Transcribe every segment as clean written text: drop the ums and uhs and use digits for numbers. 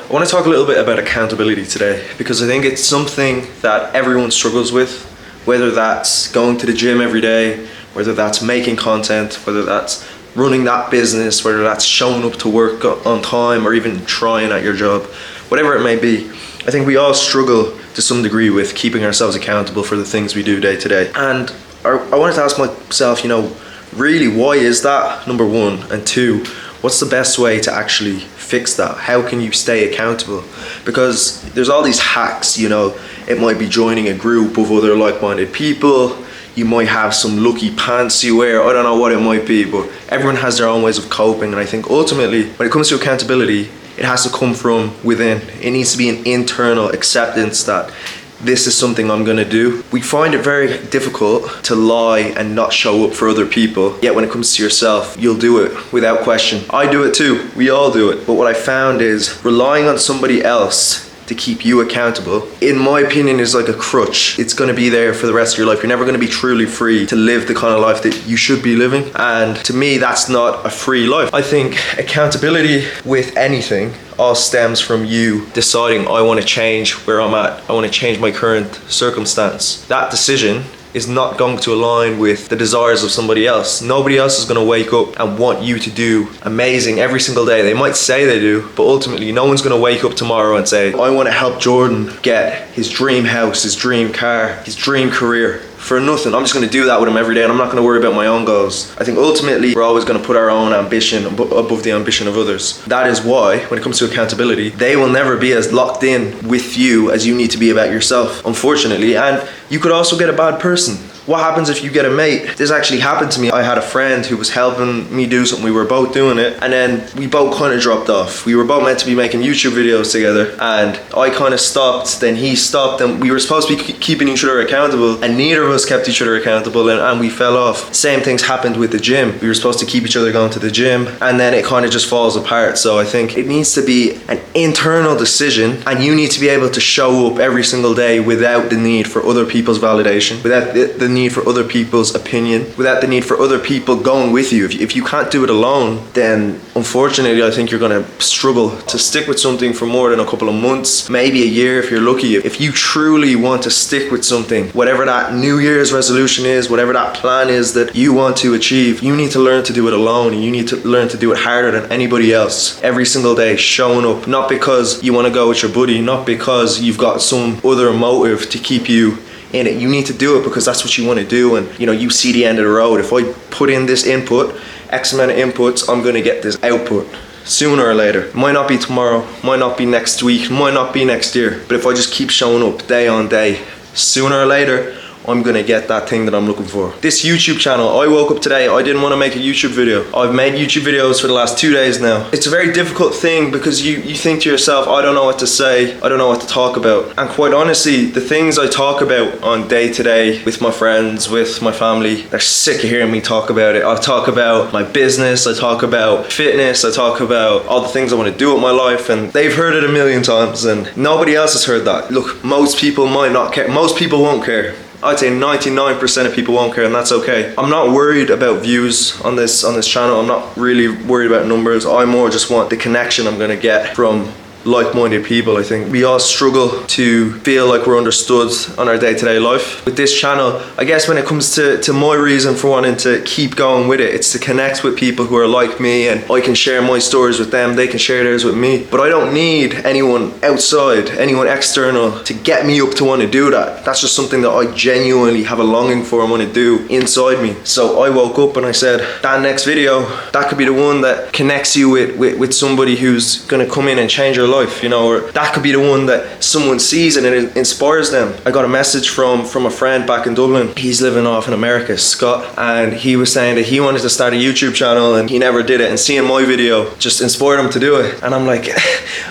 I want to talk a little bit about accountability today because I think it's something that everyone struggles with, whether that's going to the gym every day, whether that's making content, whether that's running that business, whether that's showing up to work on time or even trying at your job, whatever it may be. I think we all struggle to some degree with keeping ourselves accountable for the things we do day to day. And I wanted to ask myself, really, why is that, number one? And two, what's the best way to actually fix that? How can you stay accountable? Because there's all these hacks, it might be joining a group of other like-minded people. You might have some lucky pants you wear. I don't know what it might be, but everyone has their own ways of coping. And I think ultimately, when it comes to accountability, it has to come from within. It needs to be an internal acceptance that this is something I'm gonna do. We find it very difficult to lie and not show up for other people. Yet when it comes to yourself, you'll do it without question. I do it too, we all do it. But what I found is relying on somebody else to keep you accountable, in my opinion, is like a crutch. It's gonna be there for the rest of your life. You're never gonna be truly free to live the kind of life that you should be living. And to me, that's not a free life. I think accountability with anything all stems from you deciding, I wanna change where I'm at. I wanna change my current circumstance. That decision is not going to align with the desires of somebody else. Nobody else is going to wake up and want you to do amazing every single day. They might say they do, but ultimately no one's going to wake up tomorrow and say, I want to help Jordan get his dream house, his dream car, his dream career. For nothing. I'm just going to do that with him every day and I'm not going to worry about my own goals. I think ultimately we're always going to put our own ambition above the ambition of others. That is why when it comes to accountability, they will never be as locked in with you as you need to be about yourself, unfortunately. And you could also get a bad person. What happens if you get a mate? This actually happened to me. I had a friend who was helping me do something. We were both doing it and then we both kind of dropped off. We were both meant to be making YouTube videos together and I kind of stopped, then he stopped, and we were supposed to be keeping each other accountable and neither of us kept each other accountable and we fell off. Same things happened with the gym. We were supposed to keep each other going to the gym and then it kind of just falls apart. So I think it needs to be an internal decision and you need to be able to show up every single day without the need for other people's validation, without the need for other people's opinion, without the need for other people going with you. If you can't do it alone, then unfortunately I think you're going to struggle to stick with something for more than a couple of months, maybe a year if you're lucky. If you truly want to stick with something, whatever that New Year's resolution is, whatever that plan is that you want to achieve, you need to learn to do it alone and you need to learn to do it harder than anybody else every single day, showing up, not because you want to go with your buddy, not because you've got some other motive to keep you in it. You need to do it because that's what you want to do and you see the end of the road. If I put in this input, X amount of inputs, I'm going to get this output sooner or later. Might not be tomorrow, might not be next week, might not be next year, but if I just keep showing up day on day, sooner or later I'm gonna get that thing that I'm looking for. This YouTube channel, I woke up today, I didn't want to make a YouTube video. I've made YouTube videos for the last 2 days now. It's a very difficult thing because you think to yourself, I don't know what to say, I don't know what to talk about. And quite honestly, the things I talk about on day to day with my friends, with my family, they're sick of hearing me talk about it. I talk about my business, I talk about fitness, I talk about all the things I want to do with my life, and they've heard it a million times and nobody else has heard that. Look, most people might not care, most people won't care. I'd say 99% of people won't care and that's okay. I'm not worried about views on this channel. I'm not really worried about numbers. I more just want the connection I'm gonna get from like-minded people. I think we all struggle to feel like we're understood on our day-to-day life. With this channel, I guess when it comes to my reason for wanting to keep going with it, it's to connect with people who are like me and I can share my stories with them, they can share theirs with me. But I don't need anyone outside, anyone external to get me up to want to do that. That's just something that I genuinely have a longing for and want to do inside me. So I woke up and I said, that next video, that could be the one that connects you with somebody who's gonna come in and change your life. Or that could be the one that someone sees and it inspires them. I got a message from a friend back in Dublin. He's living off in America, Scott, and he was saying that he wanted to start a YouTube channel and he never did it, and seeing my video just inspired him to do it. And I'm like,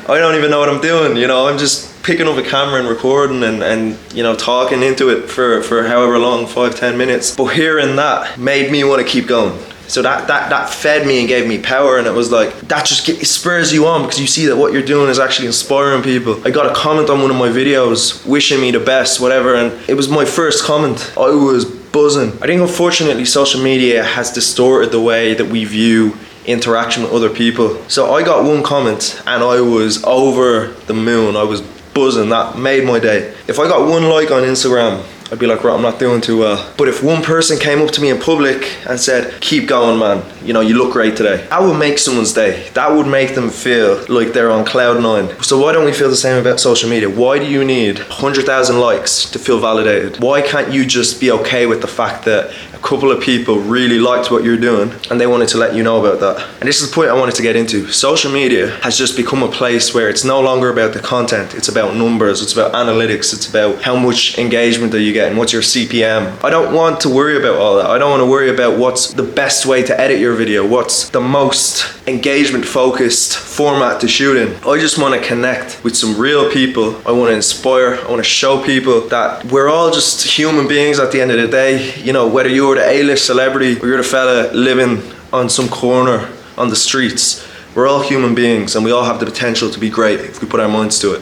I don't even know what I'm doing, I'm just picking up a camera and recording and talking into it for however long, 5-10 minutes. But hearing that made me want to keep going. So that fed me and gave me power, and it was like, that just spurs you on because you see that what you're doing is actually inspiring people. I got a comment on one of my videos wishing me the best, whatever, and it was my first comment. I was buzzing. I think unfortunately social media has distorted the way that we view interaction with other people. So I got one comment and I was over the moon. I was buzzing. That made my day. If I got one like on Instagram, I'd be like, right, I'm not doing too well. But if one person came up to me in public and said, keep going, man, you know, you look great today, that would make someone's day. That would make them feel like they're on cloud nine. So why don't we feel the same about social media? Why do you need 100,000 likes to feel validated? Why can't you just be okay with the fact that a couple of people really liked what you're doing and they wanted to let you know about that? And this is the point I wanted to get into. Social media has just become a place where it's no longer about the content. It's about numbers. It's about analytics. It's about how much engagement that you get and what's your CPM. I don't want to worry about all that. I don't want to worry about what's the best way to edit your video, what's the most engagement focused format to shoot in. I just want to connect with some real people. I want to inspire. I want to show people that we're all just human beings at the end of the day. You know, whether you're the A-list celebrity or you're the fella living on some corner on the streets, we're all human beings and we all have the potential to be great if we put our minds to it.